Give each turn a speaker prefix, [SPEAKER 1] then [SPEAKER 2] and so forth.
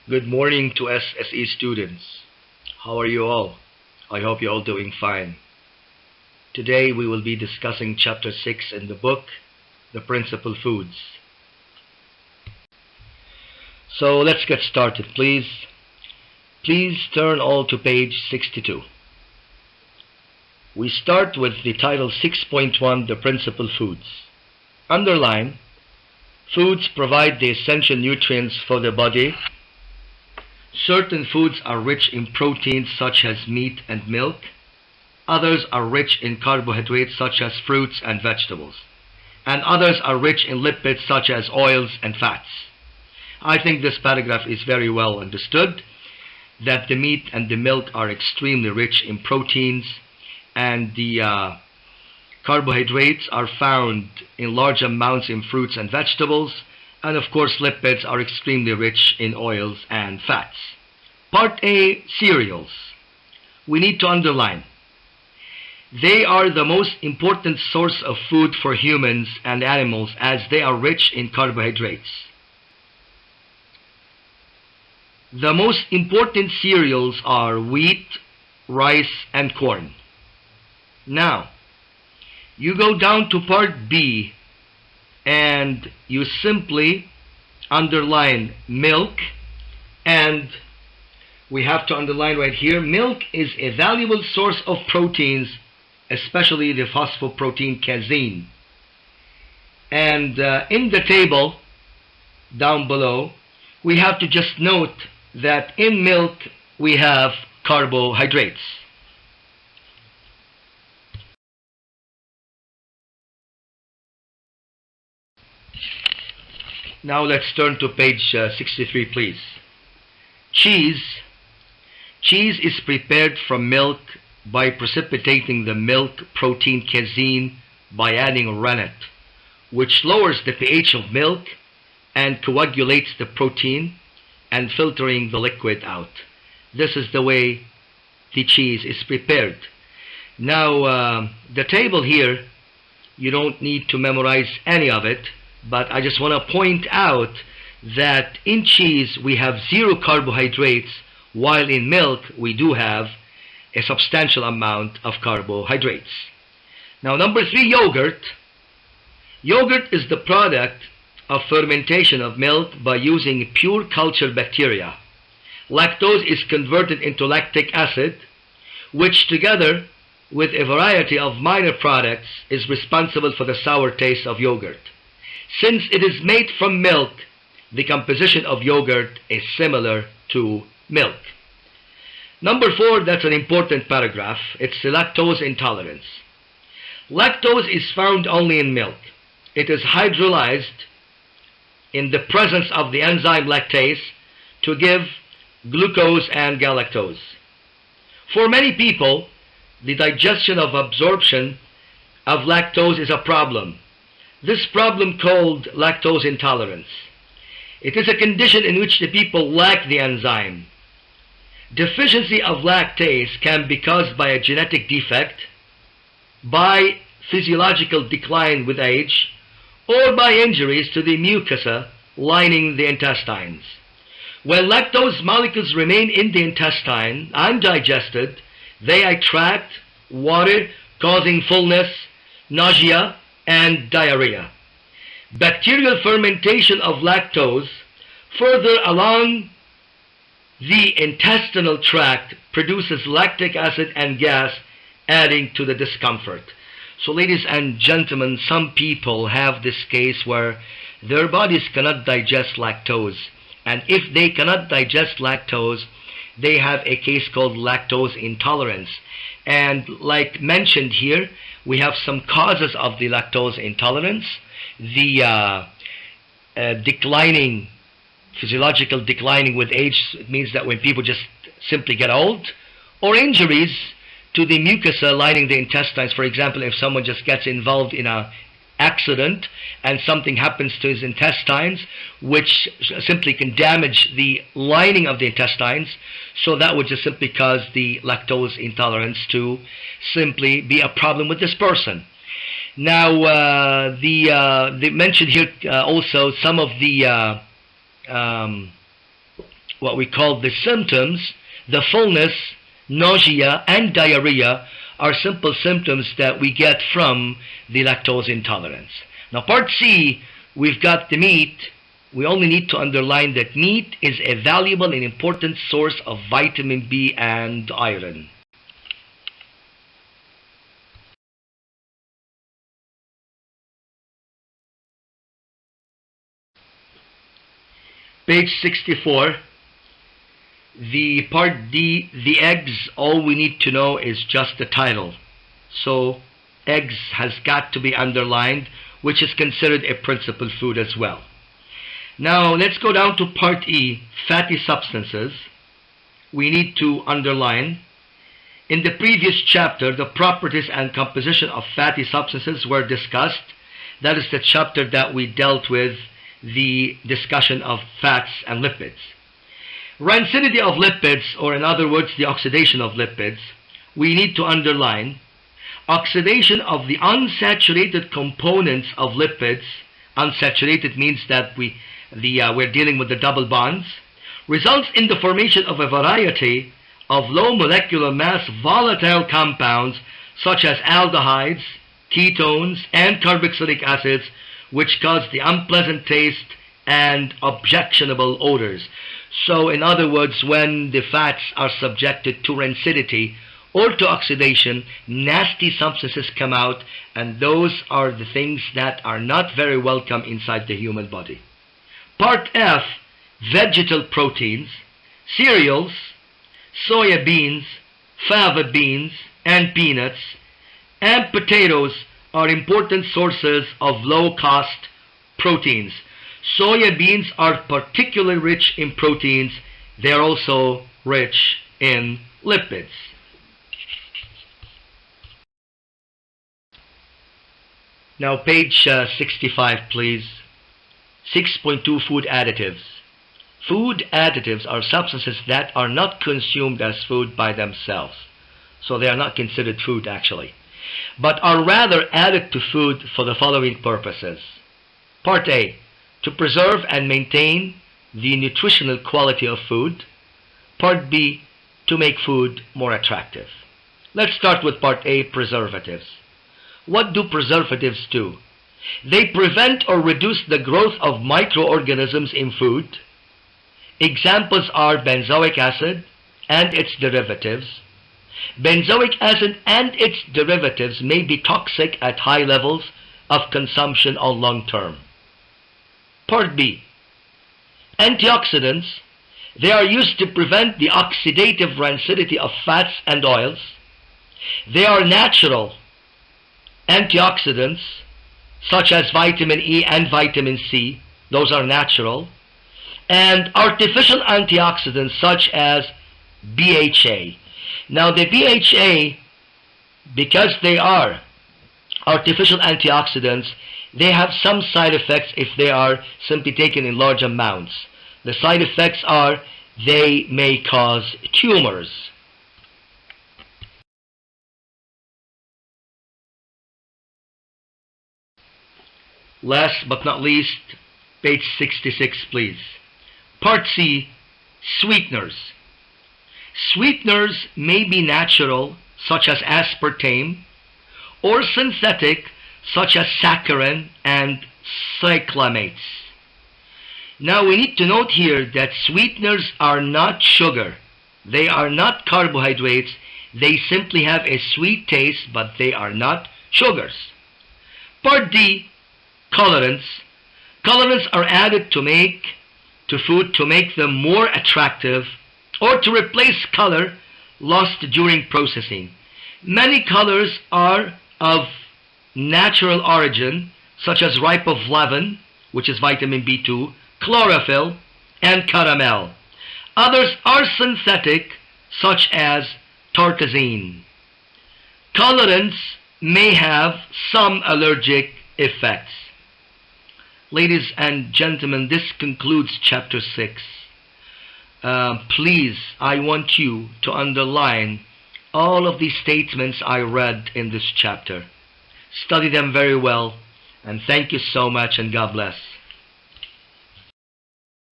[SPEAKER 1] Good morning to SSE students. How are you all? I hope you're all doing fine. Today we will be discussing chapter 6 in the book, The Principal Foods. So let's get started, please. Please turn all to page 62. We start with the title 6.1, The Principal Foods. Underline, foods provide the essential nutrients for the body. Certain foods are rich in proteins such as meat and milk. Others are rich in carbohydrates such as fruits and vegetables. And others are rich in lipids such as oils and fats. I think this paragraph is very well understood, that the meat and the milk are extremely rich in proteins, and the carbohydrates are found in large amounts in fruits and vegetables, and of course lipids are extremely rich in oils and fats. Part A, cereals. We need to underline, they are the most important source of food for humans and animals as they are rich in carbohydrates. The most important cereals are wheat, rice, and corn. Now, you go down to part B and you simply underline milk, and we have to underline right here, milk is a valuable source of proteins, especially the phosphoprotein casein. And in the table down below, we have to just note that in milk we have carbohydrates. Now let's turn to page 63, please. Cheese. Cheese is prepared from milk by precipitating the milk protein casein by adding rennet, which lowers the pH of milk and coagulates the protein and filtering the liquid out. This is the way the cheese is prepared. Now, the table here, you don't need to memorize any of it, but I just want to point out that in cheese we have 0 carbohydrates, while in milk we do have a substantial amount of carbohydrates. Now, number 3, yogurt. Yogurt is the product of fermentation of milk by using pure culture bacteria. Lactose is converted into lactic acid, which together with a variety of minor products is responsible for the sour taste of yogurt. Since it is made from milk, the composition of yogurt is similar to milk. Number 4, that's an important paragraph. It's the lactose intolerance. Lactose is found only in milk. It is hydrolyzed in the presence of the enzyme lactase to give glucose and galactose. For many people, the digestion of absorption of lactose is a problem. This problem called lactose intolerance. It is a condition in which the people lack the enzyme. Deficiency of lactase can be caused by a genetic defect, by physiological decline with age, or by injuries to the mucosa lining the intestines. When lactose molecules remain in the intestine undigested, they attract water, causing fullness, nausea, and diarrhea. Bacterial fermentation of lactose further along the intestinal tract produces lactic acid and gas, adding to the discomfort. So ladies and gentlemen, some people have this case where their bodies cannot digest lactose, and if they cannot digest lactose, they have a case called lactose intolerance. And like mentioned here, we have some causes of the lactose intolerance. The physiological declining with age. It means that when people just simply get old, or injuries to the mucosa lining the intestines. For example, if someone just gets involved in an accident and something happens to his intestines, which simply can damage the lining of the intestines, so that would just simply cause the lactose intolerance to simply be a problem with this person. Now, they mentioned here also some of the what we call the symptoms, the fullness, nausea, and diarrhea are simple symptoms that we get from the lactose intolerance. Now part C, we've got the meat. We only need to underline that meat is a valuable and important source of vitamin B and iron. Page 64, the part D, the eggs, all we need to know is just the title. So eggs has got to be underlined, which is considered a principal food as well. Now let's go down to part E, fatty substances. We need to underline. In the previous chapter, the properties and composition of fatty substances were discussed. That is the chapter that we dealt with the discussion of fats and lipids. Rancidity of lipids, or in other words, the oxidation of lipids, we need to underline. Oxidation of the unsaturated components of lipids, unsaturated means that we're dealing with the double bonds, results in the formation of a variety of low molecular mass volatile compounds such as aldehydes, ketones, and carboxylic acids, which cause the unpleasant taste and objectionable odors. So in other words, when the fats are subjected to rancidity or to oxidation, nasty substances come out, and those are the things that are not very welcome inside the human body. Part F, vegetal proteins, cereals, soya beans, fava beans, and peanuts, and potatoes are important sources of low-cost proteins. Soya beans are particularly rich in proteins. They are also rich in lipids. Now page 65, please. 6.2, food additives. Food additives are substances that are not consumed as food by themselves. So they are not considered food actually, but are rather added to food for the following purposes. Part A, to preserve and maintain the nutritional quality of food. Part B, to make food more attractive. Let's start with Part A, preservatives. What do preservatives do? They prevent or reduce the growth of microorganisms in food. Examples are benzoic acid and its derivatives. Benzoic acid and its derivatives may be toxic at high levels of consumption on long term. Part B, antioxidants. They are used to prevent the oxidative rancidity of fats and oils. They are natural antioxidants such as vitamin E and vitamin C. Those are natural. And artificial antioxidants such as BHA. Now the BHA, because they are artificial antioxidants, they have some side effects if they are simply taken in large amounts. The side effects are they may cause tumors. Last but not least, page 66, please. Part C, sweeteners. Sweeteners may be natural, such as aspartame, or synthetic, such as saccharin and cyclamates. Now we need to note here that sweeteners are not sugar. They are not carbohydrates. They simply have a sweet taste, but they are not sugars. Part D, colorants. Colorants are added to food to make them more attractive or to replace color lost during processing. Many colors are of natural origin, such as riboflavin, which is vitamin B2, chlorophyll, and caramel. Others are synthetic, such as tartrazine. Colorants may have some allergic effects. Ladies and gentlemen, this concludes chapter 6. Please, I want you to underline all of these statements I read in this chapter. Study them very well, and thank you so much, and God bless.